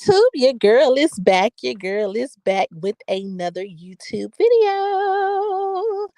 YouTube? Your girl is back. Your girl is back with another YouTube video.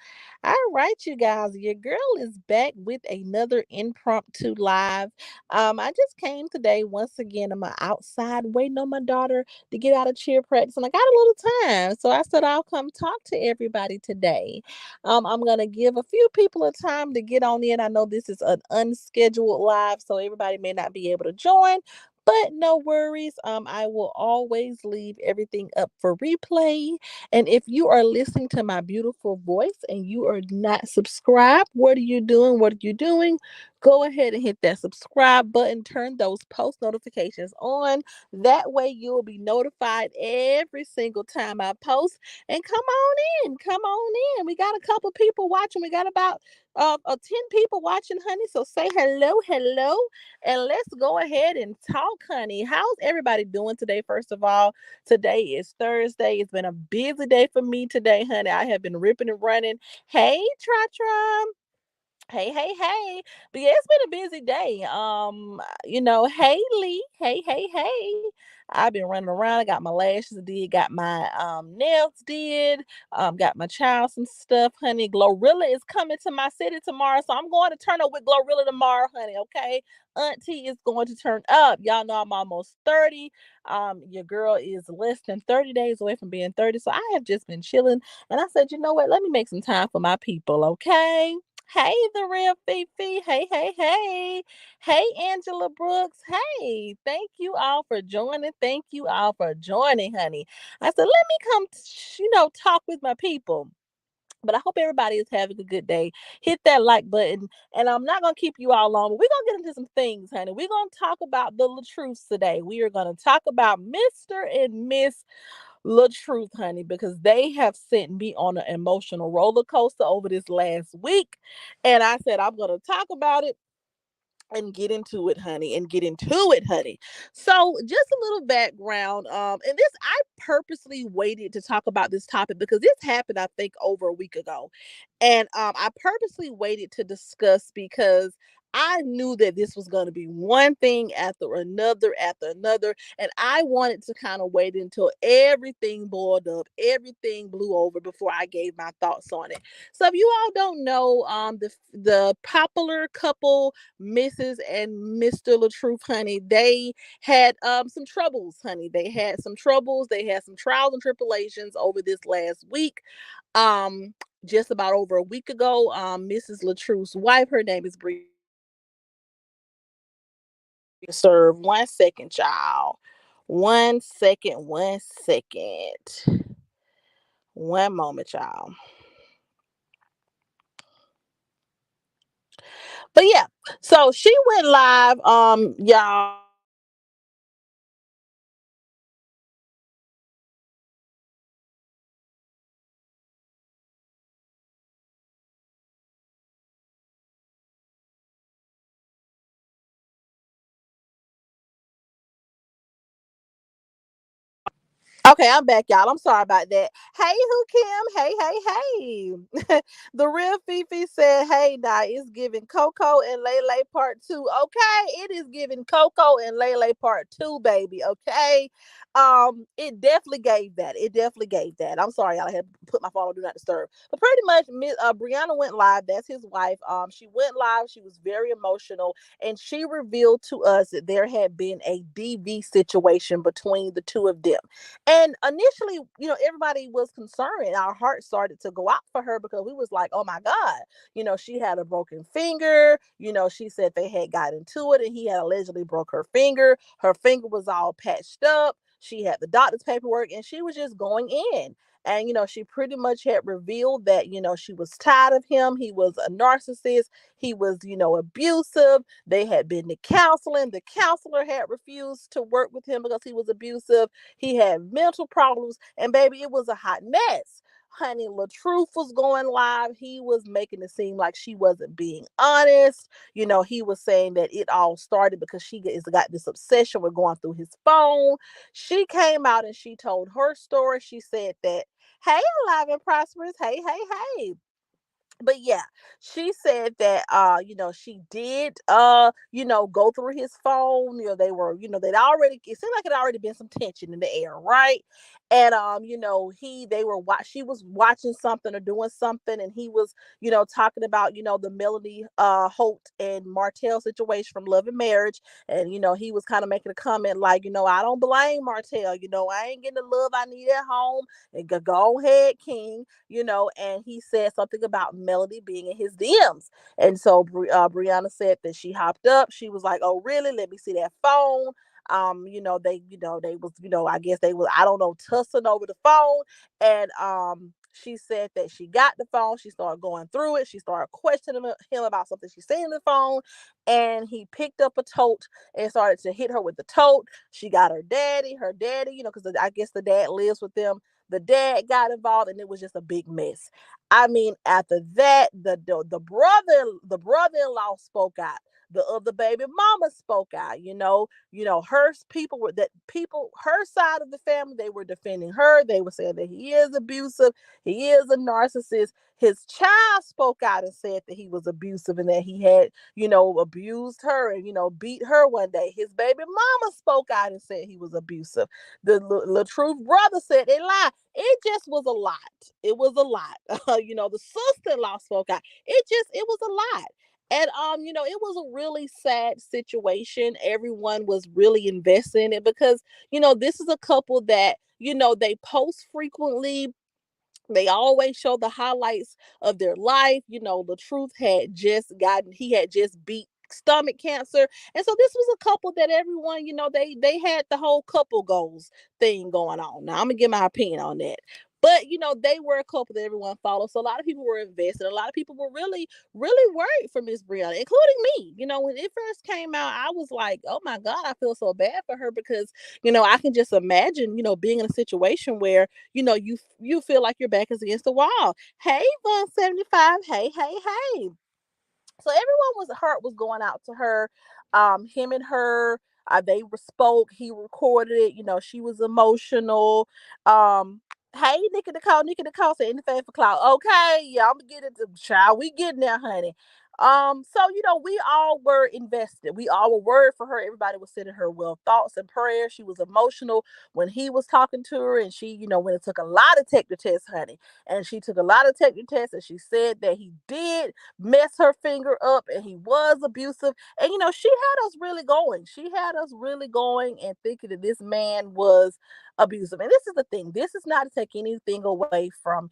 All right, you guys. Your girl is back with another impromptu live. I just came today once again. I'm outside waiting on my daughter to get out of cheer practice, and I got a little time, so I said I'll come talk to everybody today. I'm gonna give a few people a time to get on in. I know this is an unscheduled live, so everybody may not be able to join. But no worries. I will always leave everything up for replay. And if you are listening to my beautiful voice and you are not subscribed, what are you doing? What are you doing? Go ahead and hit that subscribe button. Turn those post notifications on. That way you'll be notified every single time I post. And come on in. Come on in. We got a couple people watching. We got about 10 people watching, honey. So say hello, hello. And let's go ahead and talk, honey. How's everybody doing today? First of all, today is Thursday. It's been a busy day for me today, honey. I have been ripping and running. Hey, Tra. Hey, hey, hey. But yeah, it's been a busy day. Hey Lee. Hey. I've been running around. I got my lashes did, got my nails did, got my child some stuff, honey. Glorilla is coming to my city tomorrow. So I'm going to turn up with Glorilla tomorrow, honey. Okay. Auntie is going to turn up. Y'all know I'm almost 30. Your girl is less than 30 days away from being 30. So I have just been chilling. And I said, you know what? Let me make some time for my people, okay? Hey, the real Fifi. Hey. Hey, Angela Brooks. Hey, thank you all for joining. Thank you all for joining, honey. I said, let me come, talk with my people. But I hope everybody is having a good day. Hit that like button. And I'm not going to keep you all long, but we're going to get into some things, honey. We're going to talk about the LaTruths today. We are going to talk about Mr. and Miss LaTruth, honey, because they have sent me on an emotional roller coaster over this last week. And I said, I'm going to talk about it and get into it, honey, and get into it, honey. So, just a little background. And this I purposely waited to talk about this topic because this happened, I think, over a week ago. And I purposely waited to discuss because I knew that this was going to be one thing after another. And I wanted to kind of wait until everything boiled up, everything blew over before I gave my thoughts on it. So if you all don't know, the popular couple Mrs. and Mr. LaTruth, honey, they had some troubles, honey. They had some troubles. They had some trials and tribulations over this last week. Um, just about over a week ago, Mrs. LaTruth's wife, her name is Bree. Serve 1 second, child. 1 second, 1 second. One moment, y'all. But yeah, so she went live, y'all. Okay, I'm back, y'all. I'm sorry about that. Hey, who Kim? Hey. The real Fifi said, hey, now it's giving Coco and Lele part two. Okay, it is giving Coco and Lele part two, baby. Okay. It definitely gave that. It definitely gave that. I'm sorry, y'all. I had to put my phone on do not disturb. But pretty much Brianna went live. That's his wife. She went live. She was very emotional, and she revealed to us that there had been a DV situation between the two of them. And initially, everybody was concerned. And our heart started to go out for her because we was like, oh my God, she had a broken finger. She said they had got into it and he had allegedly broke her finger. Her finger was all patched up. She had the doctor's paperwork and she was just going in. And, she pretty much had revealed that, she was tired of him. He was a narcissist. He was, abusive. They had been to counseling. The counselor had refused to work with him because he was abusive. He had mental problems, and baby, it was a hot mess. Honey, LaTruth was going live. He was making it seem like she wasn't being honest. He was saying that it all started because she has got this obsession with going through his phone. She came out and she told her story. She said that, hey, alive and prosperous. Hey. But yeah, she said that she did go through his phone. They were, they'd already, it seemed like it already been some tension in the air, right? And they were she was watching something or doing something, and he was, talking about, the Melanie Holt and Martell situation from Love and Marriage. And he was kind of making a comment like, I don't blame Martell, I ain't getting the love I need at home. And go ahead, King. And he said something about Melody being in his DMs. And so Brianna said that she hopped up. She was like, "Oh, really? Let me see that phone." They was, I guess they was, I don't know, tussling over the phone. And she said that she got the phone. She started going through it. She started questioning him about something she seen in the phone. And he picked up a tote and started to hit her with the tote. She got her daddy, because I guess the dad lives with them. The dad got involved, and it was just a big mess. I mean, after that, the brother-in-law spoke out. The other baby mama spoke out. Her people were that people, her side of the family, they were defending her. They were saying that he is abusive, he is a narcissist. His child spoke out and said that he was abusive and that he had, abused her and, beat her one day. His baby mama spoke out and said he was abusive. The LaTruth brother said they lied. It just was a lot. It was a lot. The sister-in-law spoke out. It was a lot. And it was a really sad situation. Everyone was really invested in it because, this is a couple that, they post frequently. They always show the highlights of their life. The truth he had just beat stomach cancer. And so this was a couple that everyone, they had the whole couple goals thing going on. Now I'm gonna give my opinion on that. But they were a couple that everyone followed. So a lot of people were invested. A lot of people were really, really worried for Miss Brianna, including me. When it first came out, I was like, oh my God, I feel so bad for her because, I can just imagine, being in a situation where you feel like your back is against the wall. Hey, 175. Hey, hey, hey. So everyone was heart was going out to her. Him and her, they spoke. He recorded it. She was emotional. Hey, Nikki Nicole said anything for clout. Okay, yeah, I'm gonna get it. Child, we getting there, honey. So we all were invested. We all were worried for her. Everybody was sending her well thoughts and prayers. She was emotional when he was talking to her, and she, when it took a lot of technical tests, honey, and she took a lot of technical tests, and she said that he did mess her finger up and he was abusive. And she had us really going. She had us really going and thinking that this man was abusive. And this is the thing. This is not to take anything away from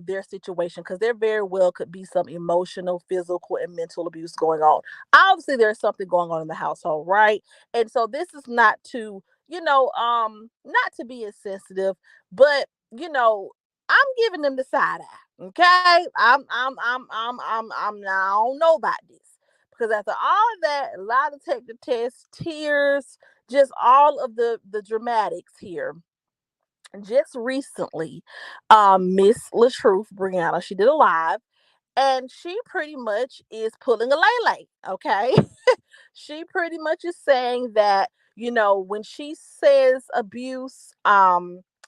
their situation, because there very well could be some emotional, physical, and mental abuse going on. Obviously, there's something going on in the household, right? And so this is not to, not to be insensitive, but I'm giving them the side eye. Okay, I don't know about this, because after all of that, a lot of take the test, tears, just all of the dramatics here. Just recently, Miss LaTruth Brianna, she did a live, and she pretty much is pulling a lay. Okay, she pretty much is saying that, when she says abuse,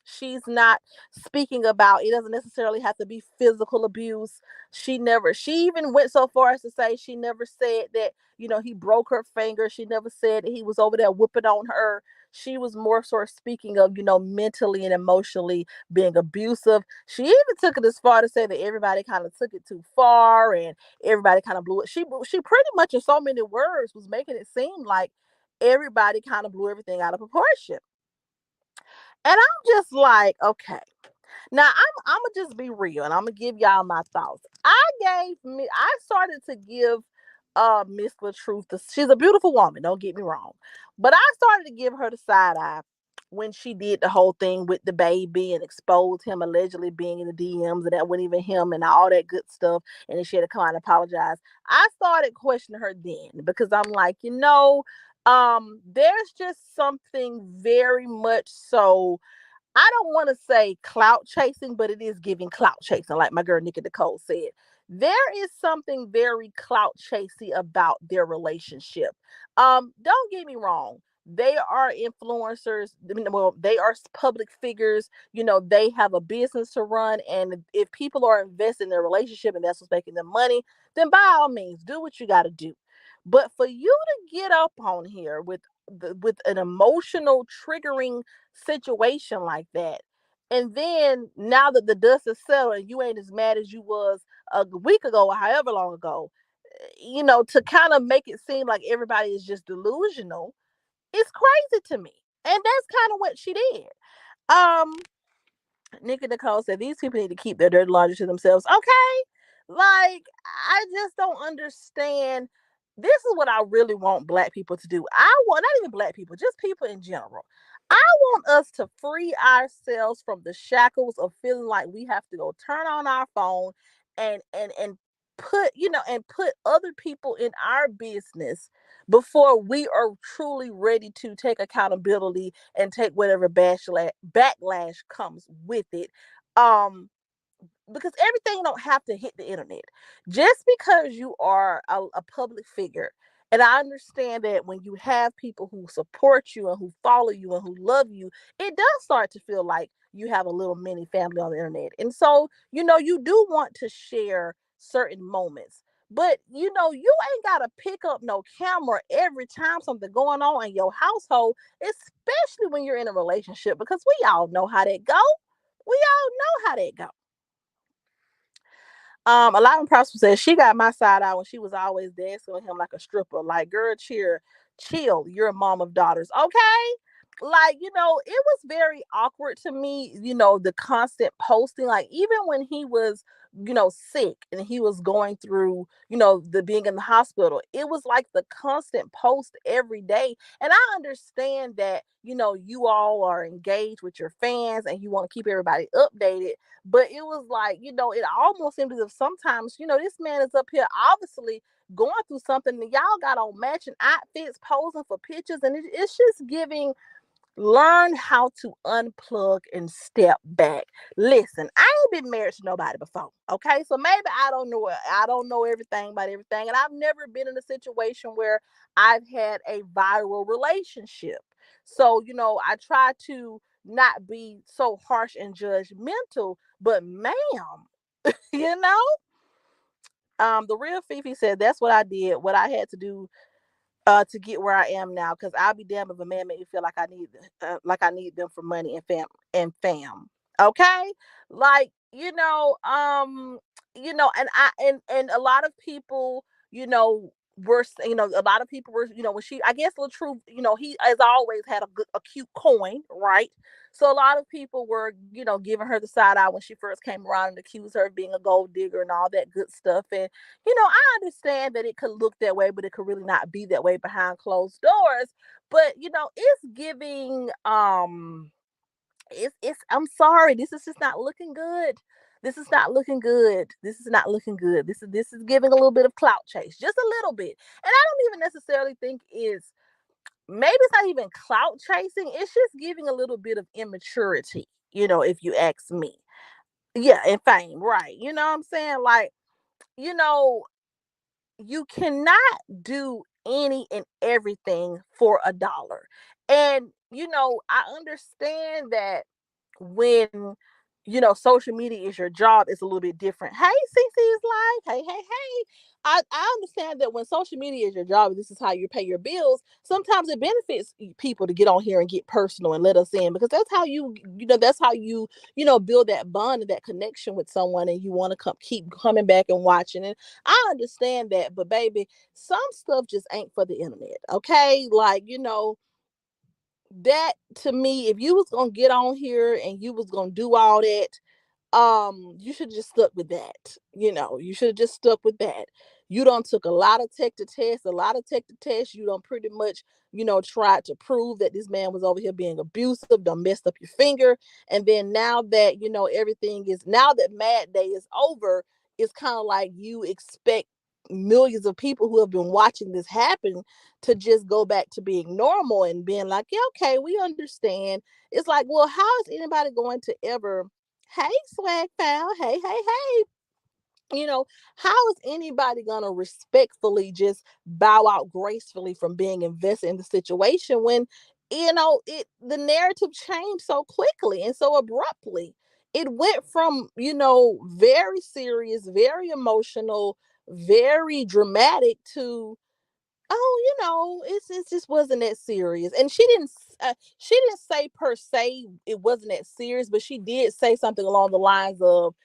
she's not speaking about, it doesn't necessarily have to be physical abuse. She even went so far as to say she never said that, he broke her finger. She never said that he was over there whipping on her. She was more sort of speaking of, mentally and emotionally being abusive. She even took it as far to say that everybody kind of took it too far, and everybody kind of blew it. She pretty much, in so many words, was making it seem like everybody kind of blew everything out of proportion. And I'm just like, okay. Now I'm gonna just be real, and I'm gonna give y'all my thoughts. I started to give Miss LaTruth she's a beautiful woman, don't get me wrong. But I started to give her the side eye when she did the whole thing with the baby and exposed him allegedly being in the DMs, and that wasn't even him and all that good stuff. And then she had to come out and apologize. I started questioning her then, because I'm like, there's just something very much so, I don't want to say clout chasing, but it is giving clout chasing, like my girl Nikki Nicole said. There is something very clout chasing about their relationship. Don't get me wrong. they are influencers. Well, they are public figures. They have a business to run, and if people are investing in their relationship and that's what's making them money, then by all means, do what you got to do. But for you to get up on here with an emotional triggering situation like that, and then now that the dust is settled and you ain't as mad as you was a week ago or however long ago, to kind of make it seem like everybody is just delusional, it's crazy to me. And that's kind of what she did. Um, Nikki Nicole said these people need to keep their dirty laundry to themselves. Okay. Like, I just don't understand. This is what I really want black people to do. I want, not even black people, just people in general. I want us to free ourselves from the shackles of feeling like we have to go turn on our phone and put, and put other people in our business before we are truly ready to take accountability and take whatever backlash comes with it. Um, because everything don't have to hit the internet. Just because you are a public figure, and I understand that when you have people who support you and who follow you and who love you, it does start to feel like you have a little mini family on the internet. And so, you do want to share certain moments. But you ain't gotta pick up no camera every time something going on in your household, especially when you're in a relationship, because we all know how that go. We all know how that go. Allowing Prosper says she got my side out when she was always dancing with him like a stripper. Like, girl, chill. You're a mom of daughters, okay? Like, it was very awkward to me. The constant posting. Like, even when he was, sick and he was going through, the being in the hospital, it was like the constant post every day. And I understand that, you all are engaged with your fans and you want to keep everybody updated, but it was like, it almost seemed as if sometimes, this man is up here obviously going through something and y'all got on matching outfits, posing for pictures, and it's just giving. Learn how to unplug and step back. Listen, I ain't been married to nobody before. Okay. So maybe I don't know everything about everything. And I've never been in a situation where I've had a viral relationship. So, I try to not be so harsh and judgmental, but ma'am, you know, the real Fifi said that's what I did, what I had to do to get where I am now. Because I'll be damned if a man make me feel like I need them for money and fam. Okay, like and and a lot of people, a lot of people were, when she, I guess, LaTruth, he has always had a cute coin, right? So a lot of people were, giving her the side eye when she first came around and accused her of being a gold digger and all that good stuff. And I understand that it could look that way, but it could really not be that way behind closed doors. But it's giving it's I'm sorry, this is just not looking good. This is not looking good. This is not looking good. This is giving a little bit of clout chase, just a little bit. And I don't even necessarily think is maybe it's not even clout chasing. It's just giving a little bit of immaturity, if you ask me. Yeah, and fame, right. You know what I'm saying? Like, you know, you cannot do any and everything for a dollar. And I understand that when social media is your job, it's a little bit different. Hey, CC's life. Hey, hey, hey. I understand that when social media is your job, this is how you pay your bills. Sometimes it benefits people to get on here and get personal and let us in, because that's how you build that bond and that connection with someone, and you want to keep coming back and watching. And I understand that, but baby, some stuff just ain't for the internet. Okay, like that, to me, if you was gonna get on here and you was gonna do all that, you should just stuck with that. You should have just stuck with that. You don't took a lot of tech to test, you don't pretty much, tried to prove that this man was over here being abusive, done messed up your finger. And then now that everything is, now that mad day is over, it's kind of like you expect millions of people who have been watching this happen to just go back to being normal and being like, yeah, okay, we understand. It's like, well, how is anybody going to ever, hey, swag pal, hey, hey, hey, You know, how is anybody gonna respectfully just bow out gracefully from being invested in the situation when the narrative changed so quickly and so abruptly? It went from, very serious, very emotional, very dramatic to, oh, it just wasn't that serious. And she didn't say per se it wasn't that serious, but she did say something along the lines of,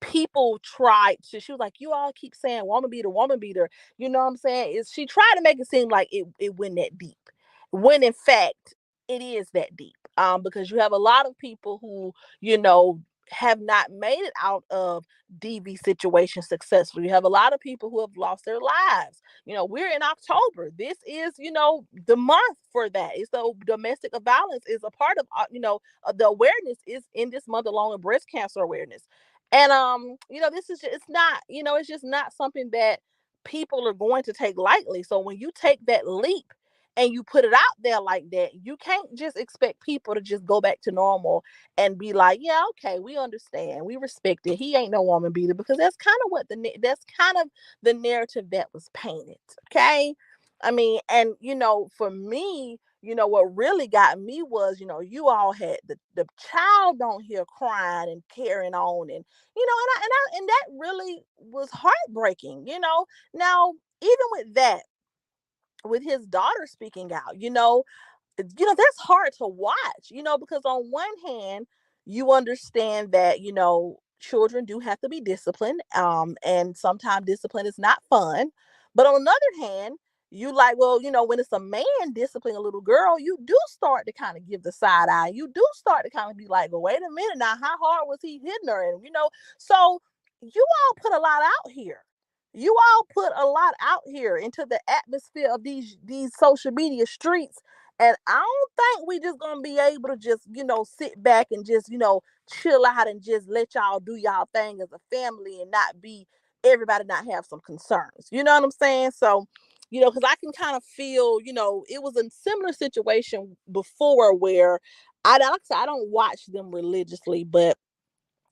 people tried to, she was like, you all keep saying woman beater, you know what I'm saying, is she tried to make it seem like it went that deep, when in fact it is that deep, because you have a lot of people who, have not made it out of DV situations successfully. You have a lot of people who have lost their lives. We're in October. This is, the month for that. It's so domestic violence is a part of, the awareness is in this month, along with breast cancer awareness. And this is just, it's not, it's just not something that people are going to take lightly. So when you take that leap and you put it out there like that, you can't just expect people to just go back to normal and be like, yeah, okay, we understand, we respect it. He ain't no woman beater, because that's kind of that's kind of the narrative that was painted. Okay. I mean, and for me, what really got me was, you all had the child on here crying and carrying on, and and that really was heartbreaking. Now, even with that, with his daughter speaking out, that's hard to watch, because on one hand, you understand that, children do have to be disciplined. And sometimes discipline is not fun. But on another hand, you like, well, when it's a man disciplining a little girl, you do start to kind of give the side eye. You do start to kind of be like, well, wait a minute now, how hard was he hitting her? And so you all put a lot out here. You all put a lot out here into the atmosphere of these social media streets, and I don't think we just gonna be able to just, sit back and just, chill out and just let y'all do y'all thing as a family and not be, everybody not have some concerns. You know what I'm saying? So, because I can kind of feel, it was a similar situation before where like I said, I don't watch them religiously, but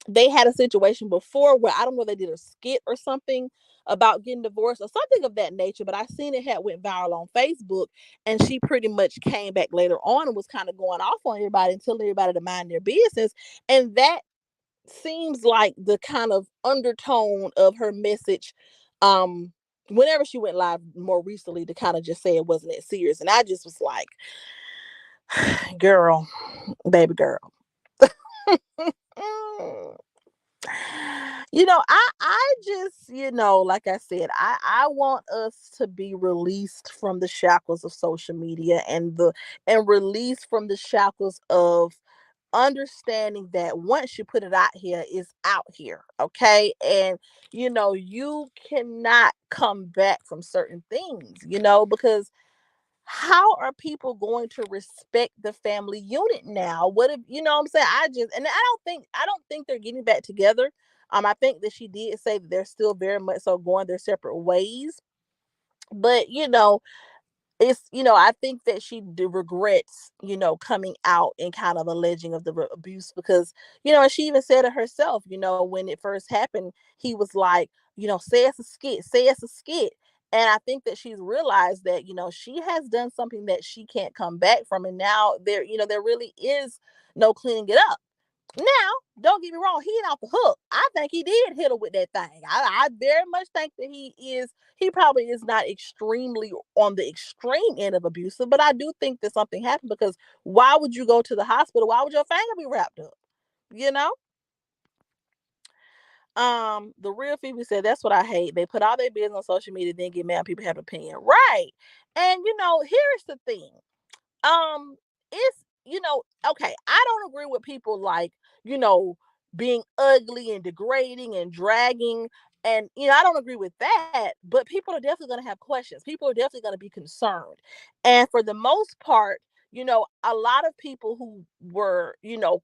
they had a situation before where I don't know, they did a skit or something about getting divorced or something of that nature, but I seen it had went viral on Facebook, and she pretty much came back later on and was kind of going off on everybody and telling everybody to mind their business. And that seems like the kind of undertone of her message, whenever she went live more recently, to kind of just say it wasn't that serious. And I just was like, girl, baby girl. I just, like I said, I want us to be released from the shackles of social media, and released from the shackles of understanding that once you put it out here, it's out here. Okay. And you cannot come back from certain things, because how are people going to respect the family unit now? What if, what I'm saying? And I don't think they're getting back together. I think that she did say that they're still very much so going their separate ways. But I think that she regrets, coming out and kind of alleging of the abuse, because, and she even said it herself, when it first happened, he was like, say it's a skit, say it's a skit. And I think that she's realized that, she has done something that she can't come back from. And now there really is no cleaning it up. Now, don't get me wrong, he ain't off the hook. I think he did hit her with that thing. I very much think that he probably is not extremely on the extreme end of abusive, but I do think that something happened, because why would you go to the hospital? Why would your finger be wrapped up? You know? The real Phoebe said, that's what I hate. They put all their business on social media, then get mad when people have an opinion. Right. And here's the thing. It's, okay, I don't agree with people like, you know being ugly and degrading and dragging, and I don't agree with that, but people are definitely going to have questions. People are definitely going to be concerned. And for the most part, a lot of people who were,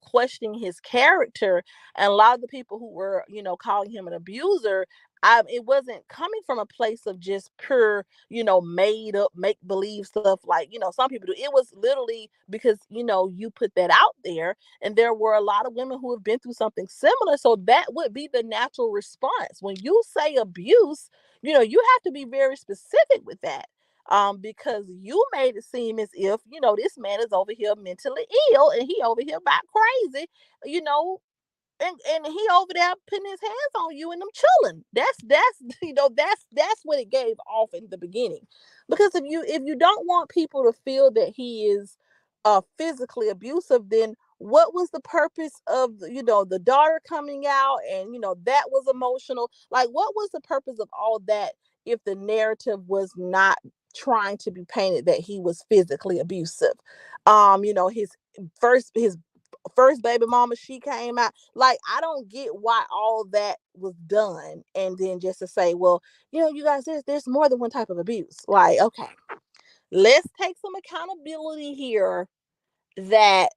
questioning his character, and a lot of the people who were, calling him an abuser, it wasn't coming from a place of just pure, made up, make believe stuff like, some people do. It was literally because, you put that out there, and there were a lot of women who have been through something similar. So that would be the natural response. When you say abuse, you have to be very specific with that. Because you made it seem as if, this man is over here mentally ill and he over here about crazy, you know, and he over there putting his hands on you and them chilling. That's that's what it gave off in the beginning. Because if you don't want people to feel that he is physically abusive, then what was the purpose of the daughter coming out, and that was emotional? Like, what was the purpose of all that if the narrative was not trying to be painted that he was physically abusive? His first baby mama, she came out. Like, I don't get why all that was done, and then just to say, well, you guys, there's more than one type of abuse. Like, okay, let's take some accountability here, that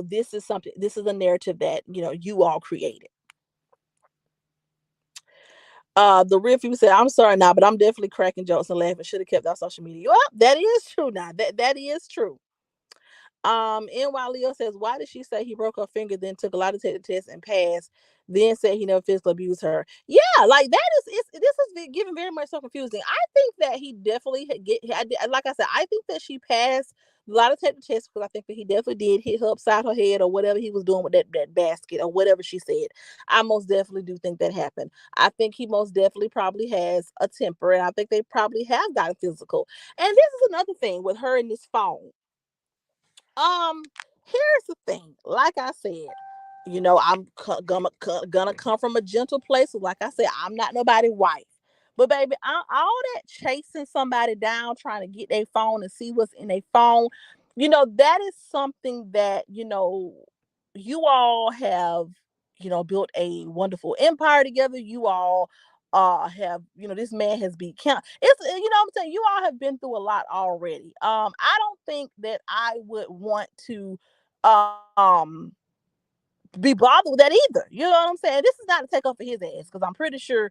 this is a narrative that you all created. The real people said, I'm sorry now, but I'm definitely cracking jokes and laughing. Should have kept that on social media. Well, that is true now. That is true. NY Leo says, why did she say he broke her finger, then took a lie detector test and passed, then said he never physically abused her? Yeah, like that this is getting very much so confusing. I think that he definitely like I said, I think that she passed a lot of detector tests, because I think that he definitely did hit her upside her head or whatever he was doing with that basket or whatever she said. I most definitely do think that happened. I think he most definitely probably has a temper, and I think they probably have gotten physical. And this is another thing with her and this phone. Um, Here's the thing. Like I said, I'm gonna come from a gentle place. So like I said, I'm not nobody's wife. But baby, all that chasing somebody down, trying to get their phone and see what's in their phone, that is something that you all have, built a wonderful empire together. You all have, this man has beat count. I'm saying, you all have been through a lot already. I don't think that I would want to um be bothered with that either. You know what I'm saying? This is not to take up for his ass, because I'm pretty sure,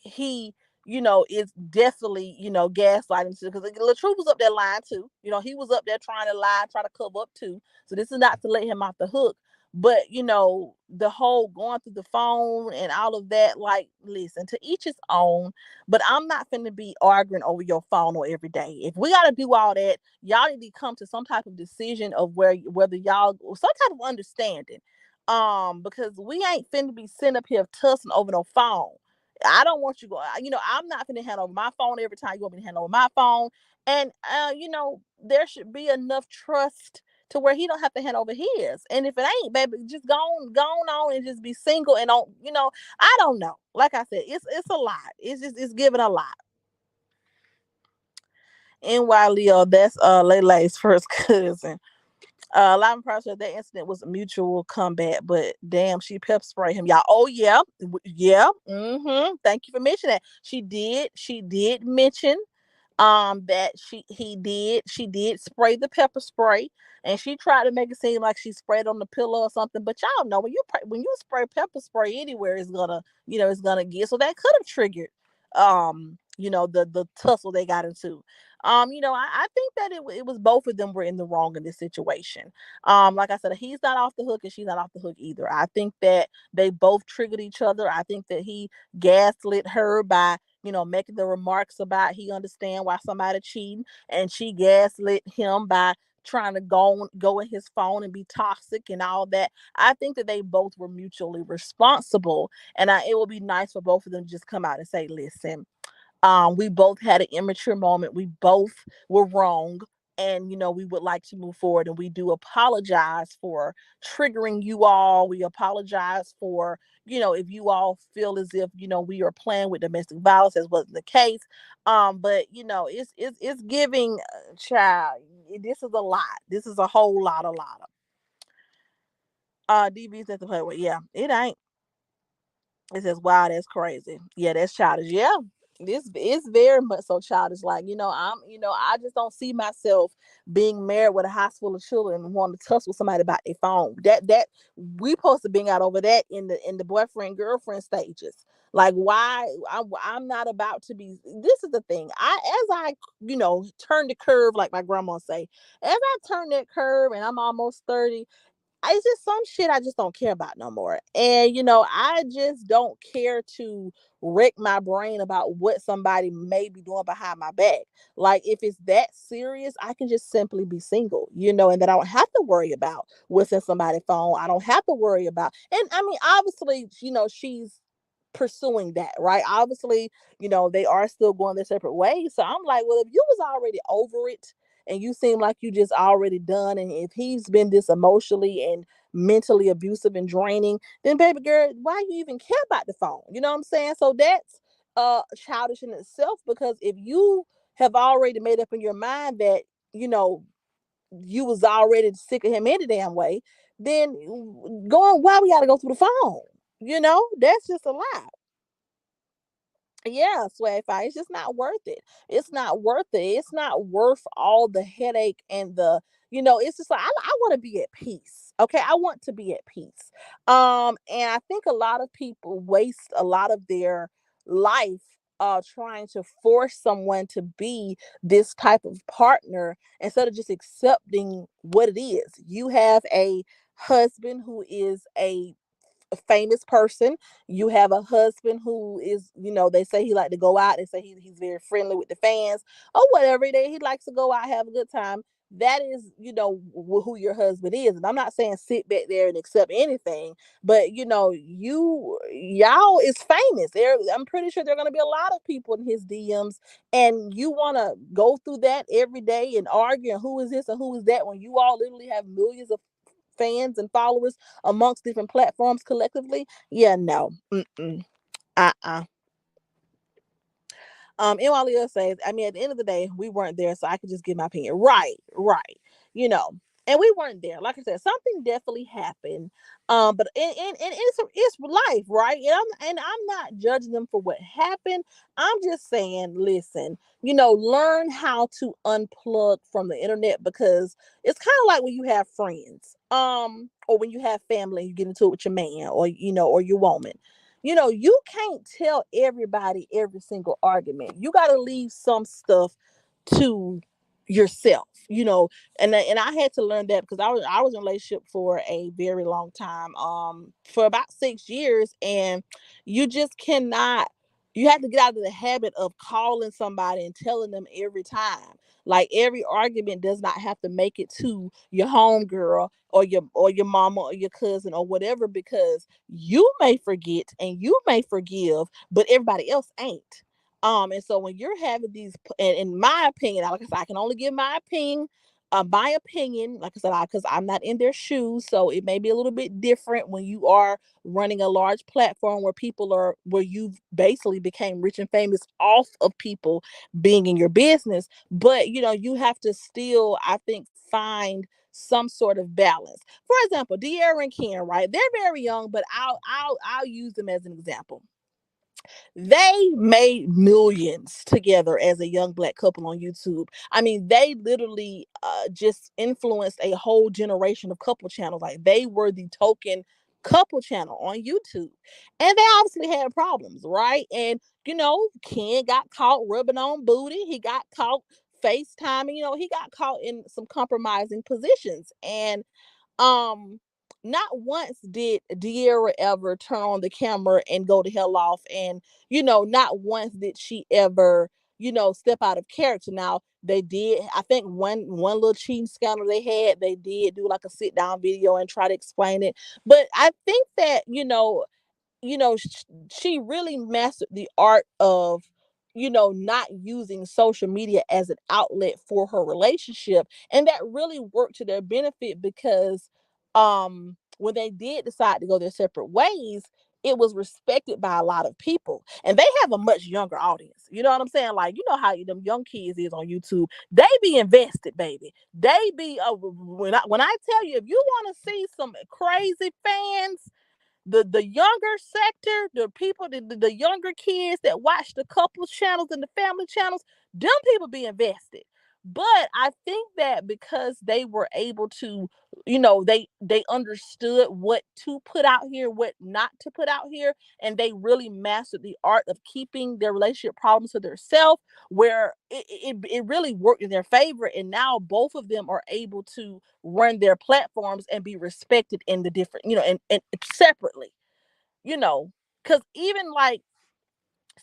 he, is definitely, gaslighting too. Because LaTruce was up there lying too. He was up there trying to lie, try to cover up too. So this is not to let him off the hook. But the whole going through the phone and all of that, like, listen, to each his own. But I'm not finna be arguing over your phone or every day. If we gotta do all that, y'all need to come to some type of decision of whether y'all, some type of understanding. Because we ain't finna be sitting up here tussling over no phone. I don't want you going, I'm not finna hand over my phone every time you want me to hand over my phone. And there should be enough trust to where he don't have to hand over his. And if it ain't, baby, just go on and just be single and don't, I don't know. Like I said, it's a lot. It's giving a lot. NY Leo, that's Lay's first cousin. Live process, that incident was a mutual combat, but damn, she pep sprayed him, y'all. Oh yeah, yeah. Thank you for mentioning that. She did mention that she did spray the pepper spray, and she tried to make it seem like she sprayed on the pillow or something. But y'all know, when you spray pepper spray anywhere, it's gonna get, so that could have triggered the tussle they got into. I think that it was both of them were in the wrong in this situation. Like I said, he's not off the hook and she's not off the hook either. I think that they both triggered each other. I think that he gaslit her by making the remarks about he understand why somebody cheating, and she gaslit him by trying to go in his phone and be toxic and all that. I think that they both were mutually responsible, and it would be nice for both of them to just come out and say, listen, we both had an immature moment. We both were wrong. And, we would like to move forward. And we do apologize for triggering you all. We apologize for, if you all feel as if, we are playing with domestic violence, as wasn't the case. But, it's giving, child, this is a lot. This is a whole lot, of. DV's at the play with. Yeah, it ain't. It says, wow, that's crazy. Yeah, that's childish. Yeah. This is very much so childish. Like, I just don't see myself being married with a house full of children and wanting to tussle with somebody about their phone. That we supposed to be out over that in the boyfriend girlfriend stages. Like, why I'm not about to be. This is the thing. I turn the curve, like my grandma say. As I turn that curve, and I'm almost 30, it's just some shit I just don't care about no more. And I just don't care to wreck my brain about what somebody may be doing behind my back. Like, if it's that serious, I can just simply be single, and then I don't have to worry about what's in somebody's phone. I don't have to worry about, and I mean, obviously, she's pursuing that, right? Obviously, they are still going their separate ways. So I'm like, well, if you was already over it and you seem like you just already done, and if he's been this emotionally and mentally abusive and draining, then baby girl, why you even care about the phone? You know what I'm saying? So that's childish in itself, because if you have already made up in your mind that, you know, you was already sick of him any damn way, then going why we gotta go through the phone? That's just a lie. Yeah, swag fight. It's just not worth it. It's not worth it. It's not worth all the headache and it's just like I want to be at peace. Okay. I want to be at peace. And I think a lot of people waste a lot of their life trying to force someone to be this type of partner instead of just accepting what it is. You have a husband who is a famous person. You have a husband who is, they say he like to go out. They say he's very friendly with the fans or whatever. He likes to go out, have a good time. That is, who your husband is. And I'm not saying sit back there and accept anything, but y'all is famous. I'm pretty sure there are going to be a lot of people in his DMs, and you want to go through that every day and argue and who is this and who is that, when you all literally have millions of fans and followers amongst different platforms collectively. Yeah, no. Mm-mm. Uh-uh. Iwalia says, I mean, at the end of the day, we weren't there, so I could just give my opinion. Right, right. You know, and we weren't there. Like I said, something definitely happened. But and it's life, right? And I'm not judging them for what happened. I'm just saying, listen, learn how to unplug from the internet, because it's kind of like when you have friends, or when you have family and you get into it with your man, or your woman. You can't tell everybody every single argument. You got to leave some stuff to yourself, and I had to learn that, because I was in a relationship for a very long time, for about 6 years, and you just cannot. You have to get out of the habit of calling somebody and telling them every time. Like, every argument does not have to make it to your home girl or your mama or your cousin or whatever, because you may forget and you may forgive, but everybody else ain't. And so when you're having these, and in my opinion, like I said, I can only give my opinion. My opinion, like I said, because I'm not in their shoes, so it may be a little bit different when you are running a large platform where you've basically became rich and famous off of people being in your business. But you have to still, I think, find some sort of balance. For example, De'Ara and Ken, right? They're very young, but I'll use them as an example. They made millions together as a young black couple on YouTube. I mean, they literally just influenced a whole generation of couple channels. Like, they were the token couple channel on YouTube. And they obviously had problems, right? And Ken got caught rubbing on booty. He got caught FaceTiming, he got caught in some compromising positions. And um, not once did De'Ara ever turn on the camera and go the hell off, and not once did she ever step out of character. Now, they did. I think one little cheating scandal they had. They did do like a sit down video and try to explain it, but I think that she really mastered the art of not using social media as an outlet for her relationship, and that really worked to their benefit, because when they did decide to go their separate ways, it was respected by a lot of people, and they have a much younger audience. You know what I'm saying? Like, how them young kids is on YouTube. They be invested, baby. They be when I tell you, if you want to see some crazy fans, the younger sector, the people, the younger kids that watch the couples channels and the family channels, them people be invested. But I think that because they were able to, they understood what to put out here, what not to put out here, and they really mastered the art of keeping their relationship problems to themselves, where it really worked in their favor. And now both of them are able to run their platforms and be respected in the different, and separately, you know, because even like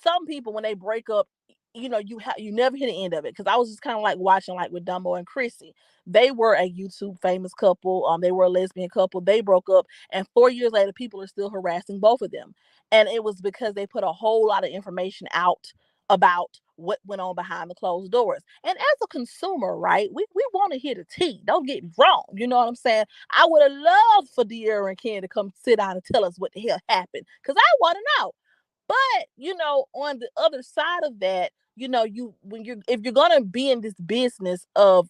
some people when they break up, you never hear the end of it. Because I was just kind of like watching like with Dumbo and Chrissy. They were a YouTube famous couple. They were a lesbian couple. They broke up, and 4 years later, people are still harassing both of them. And it was because they put a whole lot of information out about what went on behind the closed doors. And as a consumer, right, we want to hear the tea. Don't get me wrong. You know what I'm saying? I would have loved for De'Ara and Ken to come sit down and tell us what the hell happened, because I want to know. But on the other side of that, you when you're if you're gonna be in this business of,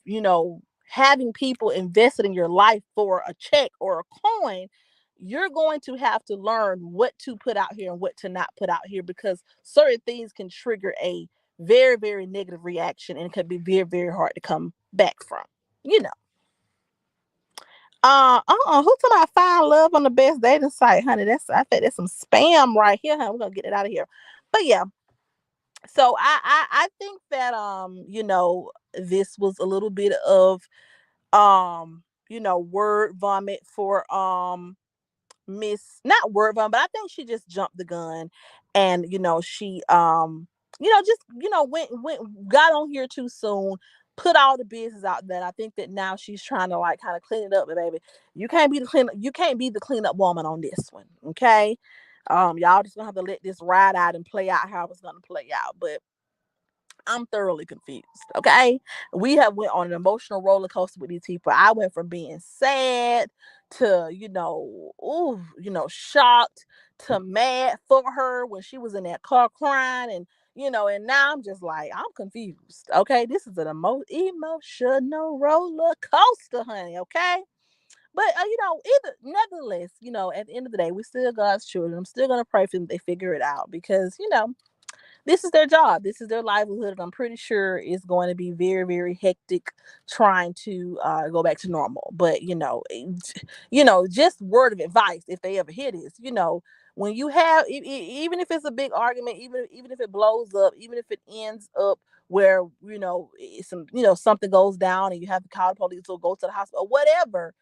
having people invested in your life for a check or a coin, you're going to have to learn what to put out here and what to not put out here, because certain things can trigger a very, very negative reaction, and it could be very, very hard to come back from. You know. Who talking about find love on the best dating site, honey? I think that's some spam right here, honey. We're gonna get it out of here. But yeah, so I think that this was a little bit of word vomit for Miss, not word vomit, but I think she just jumped the gun, and she just went got on here too soon, put all the business out there. I think that now she's trying to like kind of clean it up, but baby, you can't be the cleanup woman on this one, okay? Y'all just gonna have to let this ride out and play out how it's gonna play out. But I'm thoroughly confused. Okay. We have went on an emotional roller coaster with these people. I went from being sad to, shocked to mad for her when she was in that car crying, and now I'm just like, I'm confused. Okay. This is an emotional roller coaster, honey. Okay. But either nevertheless, at the end of the day, we still God's children. I'm still gonna pray for them they figure it out, because this is their job. This is their livelihood. And I'm pretty sure it's going to be very, very hectic trying to go back to normal. But just word of advice if they ever hear this. When you have, even if it's a big argument, even if it blows up, even if it ends up where something goes down and you have to call the police or go to the hospital or whatever.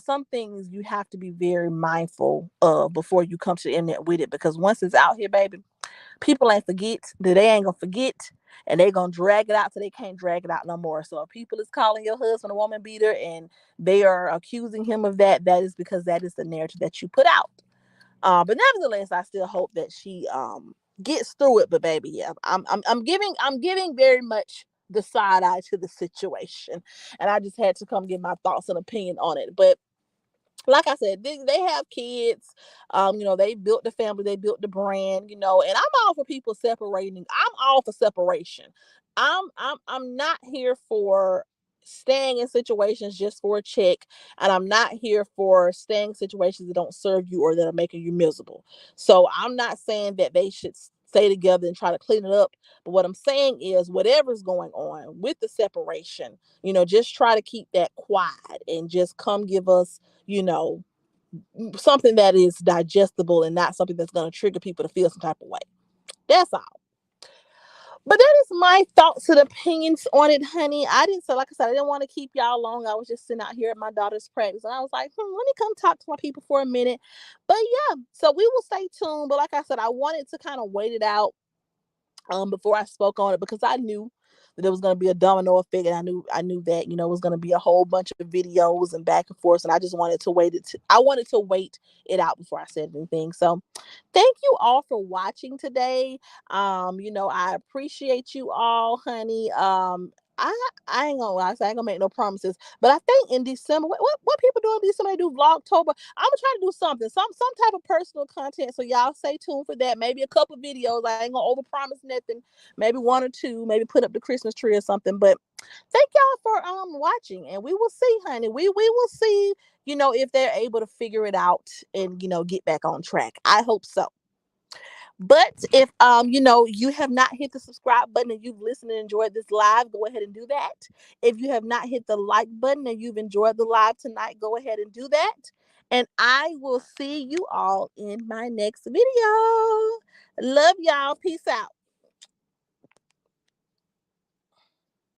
Some things you have to be very mindful of before you come to the internet with it, because once it's out here, baby, people ain't forget that they ain't gonna forget, and they gonna drag it out till they can't drag it out no more. So if people is calling your husband a woman beater and they are accusing him of that, that is because that is the narrative that you put out. But nevertheless, I still hope that she gets through it. But baby, yeah, I'm giving very much the side eye to the situation, and I just had to come give my thoughts and opinion on it. But like I said, they have kids. They built the family, they built the brand, and I'm all for people separating. I'm all for separation. I'm not here for staying in situations just for a check, and I'm not here for staying in situations that don't serve you or that are making you miserable. So I'm not saying that they should stay together and try to clean it up. But what I'm saying is whatever's going on with the separation, just try to keep that quiet and just come give us you know, something that is digestible and not something that's going to trigger people to feel some type of way. That's all. But that is my thoughts and opinions on it, honey. Like I said, I didn't want to keep y'all long. I was just sitting out here at my daughter's practice, and I was like, let me come talk to my people for a minute. But yeah, so we will stay tuned. But like I said, I wanted to kind of wait it out before I spoke on it, because I knew that there was going to be a domino effect, and I knew that it was going to be a whole bunch of videos and back and forth, and I just wanted to wait it out before I said anything. So thank you all for watching today. I appreciate you all, honey. I ain't gonna lie, so I ain't gonna make no promises. But I think in December, what people doing in December? They do Vlogtober. I'm gonna try to do something, some type of personal content. So y'all stay tuned for that. Maybe a couple videos. I ain't gonna overpromise nothing. Maybe one or two. Maybe put up the Christmas tree or something. But thank y'all for watching, and we will see, honey. We will see. If they're able to figure it out and get back on track. I hope so. But if you have not hit the subscribe button and you've listened and enjoyed this live, go ahead and do that. If you have not hit the like button and you've enjoyed the live tonight, go ahead and do that. And I will see you all in my next video. Love y'all. Peace out.